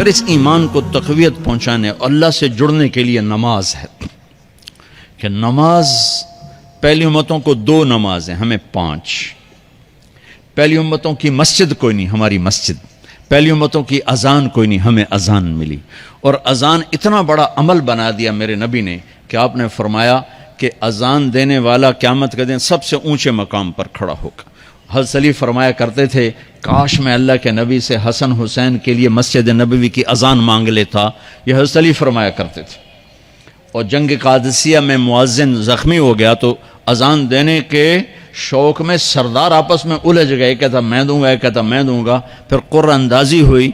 پھر اس ایمان کو تقویت پہنچانے اللہ سے جڑنے کے لیے نماز ہے کہ نماز پہلی امتوں کو 2 نمازیں، ہمیں 5۔ پہلی امتوں کی مسجد کوئی نہیں، ہماری مسجد۔ پہلی امتوں کی اذان کوئی نہیں، ہمیں اذان ملی۔ اور اذان اتنا بڑا عمل بنا دیا میرے نبی نے کہ آپ نے فرمایا کہ اذان دینے والا قیامت کے دن سب سے اونچے مقام پر کھڑا ہوگا۔ حضرت علی فرمایا کرتے تھے کاش میں اللہ کے نبی سے حسن حسین کے لیے مسجد نبوی کی اذان مانگ لیتا، یہ حضرت علی فرمایا کرتے تھے۔ اور جنگ قادسیہ میں مؤذن زخمی ہو گیا تو اذان دینے کے شوق میں سردار آپس میں الجھ گئے، کہتا میں دوں گا، کہتا میں دوں گا۔ پھر قرہ اندازی ہوئی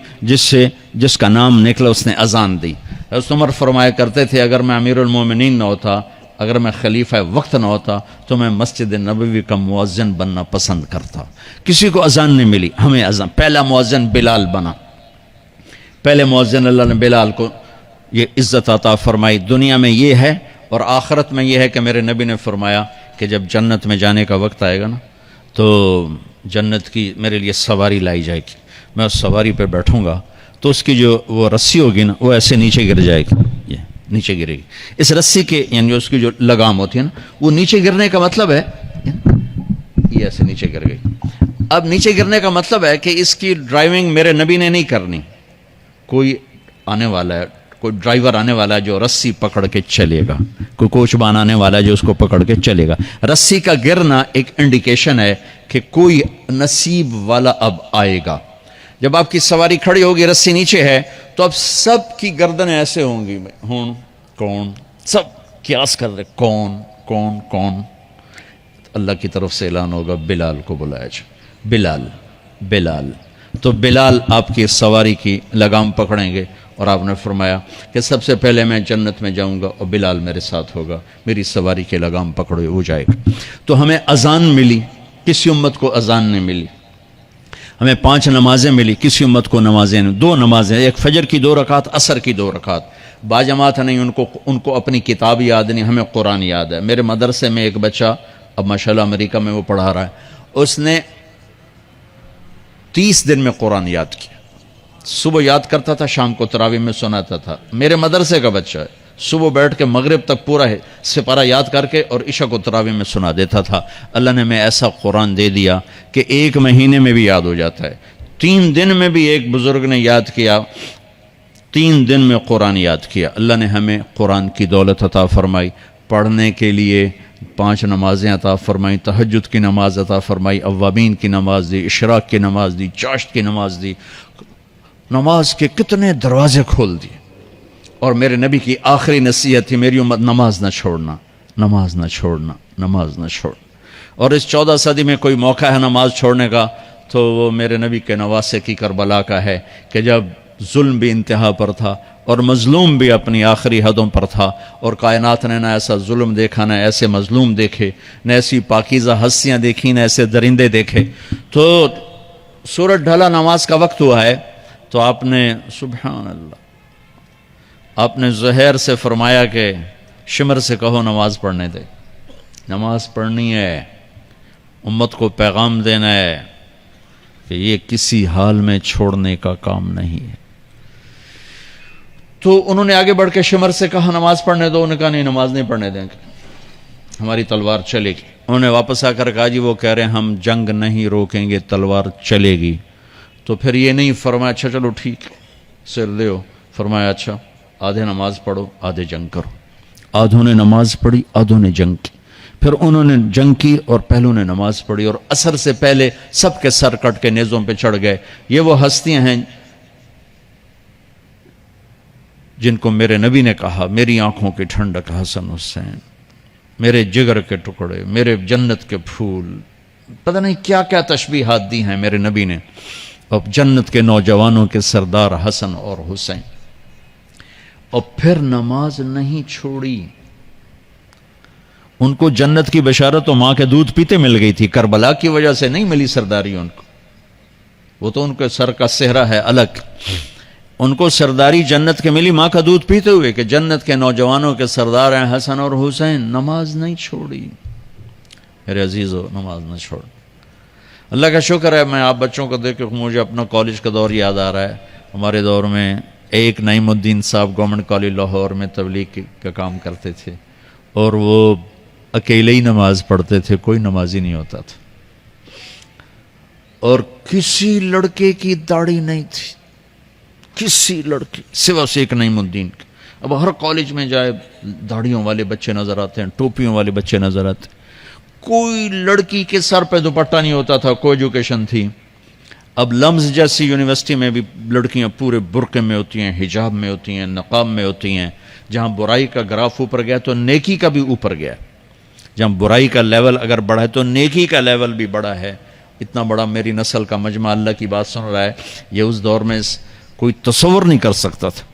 جس کا نام نکلا اس نے اذان دی۔ حضرت عمر فرمایا کرتے تھے اگر میں امیر المومنین نہ ہوتا، اگر میں خلیفہ وقت نہ ہوتا تو میں مسجد نبوی کا مؤذن بننا پسند کرتا۔ کسی کو اذان نہیں ملی، ہمیں اذان۔ پہلا مؤذن بلال بنا، پہلے مؤذن اللہ نے بلال کو یہ عزت عطا فرمائی۔ دنیا میں یہ ہے اور آخرت میں یہ ہے کہ میرے نبی نے فرمایا کہ جب جنت میں جانے کا وقت آئے گا نا تو جنت کی میرے لیے سواری لائی جائے گی، میں اس سواری پہ بیٹھوں گا تو اس کی جو وہ رسی ہوگی نا وہ ایسے نیچے گر جائے گی، یہ نیچے گرے گی۔ اس رسی کے یعنی اس کی جو لگام ہوتی ہے نا وہ نیچے گرنے کا مطلب ہے یہ ایسے نیچے گر گئی۔ اب نیچے گرنے کا مطلب ہے کہ اس کی ڈرائیونگ میرے نبی نے نہیں کرنی، کوئی آنے والا ہے، کوئی ڈرائیور آنے والا ہے جو رسی پکڑ کے چلے گا، کوئی کوچبان آنے والا ہے جو اس کو پکڑ کے چلے گا۔ رسی کا گرنا ایک انڈیکیشن ہے کہ کوئی نصیب والا اب آئے گا۔ جب آپ کی سواری کھڑی ہوگی، رسی نیچے ہے تو اب سب کی گردنیں ایسے ہوں گی، کون، سب قیاس کر رہے کون کون کون۔ اللہ کی طرف سے اعلان ہوگا بلال کو بلایا جائے، بلال۔ تو بلال آپ کی سواری کی لگام پکڑیں گے اور آپ نے فرمایا کہ سب سے پہلے میں جنت میں جاؤں گا اور بلال میرے ساتھ ہوگا، میری سواری کی لگام پکڑے ہو جائے گا۔ تو ہمیں اذان ملی، کسی امت کو اذان نہیں ملی۔ ہمیں 5 نمازیں ملی، کسی امت کو نمازیں نہیں۔ 2 نمازیں، ایک فجر کی 2 رکعت، عصر کی 2 رکعت۔ باجماعت نہیں، ان کو اپنی کتاب یاد نہیں، ہمیں قرآن یاد ہے۔ میرے مدرسے میں ایک بچہ اب ماشاءاللہ امریکہ میں وہ پڑھا رہا ہے، اس نے 30 دن میں قرآن یاد کیا۔ صبح یاد کرتا تھا، شام کو تراویح میں سناتا تھا۔ میرے مدرسے کا بچہ ہے، صبح بیٹھ کے مغرب تک پورا ہے سپارہ یاد کر کے اور عشاء کو تراویح میں سنا دیتا تھا۔ اللہ نے میں ایسا قرآن دے دیا کہ 1 مہینے میں بھی یاد ہو جاتا ہے۔ 3 دن میں بھی ایک بزرگ نے یاد کیا، 3 دن میں قرآن یاد کیا۔ اللہ نے ہمیں قرآن کی دولت عطا فرمائی، پڑھنے کے لیے 5 نمازیں عطا فرمائی، تہجد کی نماز عطا فرمائی، اوابین کی نماز دی، اشراق کی نماز دی، چاشت کی نماز دی۔ نماز کے کتنے دروازے کھول دیے۔ اور میرے نبی کی آخری نصیحت تھی میری امت نماز نہ چھوڑنا، نماز نہ چھوڑنا، نماز نہ چھوڑنا۔ اور اس 14 صدی میں کوئی موقع ہے نماز چھوڑنے کا تو وہ میرے نبی کے نواسے کی کربلا کا ہے کہ جب ظلم بھی انتہا پر تھا اور مظلوم بھی اپنی آخری حدوں پر تھا، اور کائنات نے نہ ایسا ظلم دیکھا، نہ ایسے مظلوم دیکھے، نہ ایسی پاکیزہ ہستیاں دیکھی، نہ ایسے درندے دیکھے۔ تو سورج ڈھلا، نماز کا وقت ہوا ہے تو آپ نے سبحان اللہ، آپ نے زہیر سے فرمایا کہ شمر سے کہو نماز پڑھنے دے، نماز پڑھنی ہے، امت کو پیغام دینا ہے کہ یہ کسی حال میں چھوڑنے کا کام نہیں ہے۔ تو انہوں نے آگے بڑھ کے شمر سے کہا نماز پڑھنے دو، انہوں نے کہا نہیں نماز نہیں پڑھنے دیں گے، ہماری تلوار چلے گی۔ انہوں نے واپس آ کر کہا جی وہ کہہ رہے ہیں ہم جنگ نہیں روکیں گے، تلوار چلے گی۔ تو پھر یہ نہیں فرمایا اچھا چلو ٹھیک سر دیو، فرمایا اچھا آدھے نماز پڑھو آدھے جنگ کرو۔ آدھوں نے نماز پڑھی، آدھوں نے جنگ کی۔ پھر انہوں نے جنگ کی اور پہلوں نے نماز پڑھی، اور عصر سے پہلے سب کے سر کٹ کے نیزوں پہ چڑھ گئے۔ یہ وہ ہستیاں ہیں جن کو میرے نبی نے کہا میری آنکھوں کی ٹھنڈک حسن حسین، میرے جگر کے ٹکڑے، میرے جنت کے پھول، پتہ نہیں کیا کیا تشبیہات دی ہیں میرے نبی نے۔ اب جنت کے نوجوانوں کے سردار حسن اور حسین۔ اور پھر نماز نہیں چھوڑی۔ ان کو جنت کی بشارت تو ماں کے دودھ پیتے مل گئی تھی، کربلا کی وجہ سے نہیں ملی سرداری ان کو، وہ تو ان کے سر کا صحرا ہے الگ۔ ان کو سرداری جنت کے ملی ماں کا دودھ پیتے ہوئے کہ جنت کے نوجوانوں کے سردار ہیں حسن اور حسین۔ نماز نہیں چھوڑی میرے عزیزو، نماز نہ چھوڑ۔ اللہ کا شکر ہے، میں آپ بچوں کو دیکھ کے مجھے اپنا کالج کا دور یاد آ رہا ہے۔ ہمارے دور میں ایک نعیم الدین صاحب گورنمنٹ کالج لاہور میں تبلیغ کا کام کرتے تھے، اور وہ اکیلے ہی نماز پڑھتے تھے، کوئی نمازی نہیں ہوتا تھا، اور کسی لڑکے کی داڑھی نہیں تھی، کسی لڑکی سوا سے ایک نعیم الدین کی۔ اب ہر کالج میں جائے داڑھیوں والے بچے نظر آتے ہیں، ٹوپیوں والے بچے نظر آتے ہیں، کوئی لڑکی کے سر پہ دوپٹہ نہیں ہوتا تھا، کوئی ایجوکیشن تھی۔ اب لمز جیسی یونیورسٹی میں بھی لڑکیاں پورے برقعے میں ہوتی ہیں، حجاب میں ہوتی ہیں، نقاب میں ہوتی ہیں۔ جہاں برائی کا گراف اوپر گیا تو نیکی کا بھی اوپر گیا، جہاں برائی کا لیول اگر بڑھا ہے تو نیکی کا لیول بھی بڑا ہے۔ اتنا بڑا میری نسل کا مجمع اللہ کی بات سن رہا ہے، یہ اس دور میں کوئی تصور نہیں کر سکتا تھا۔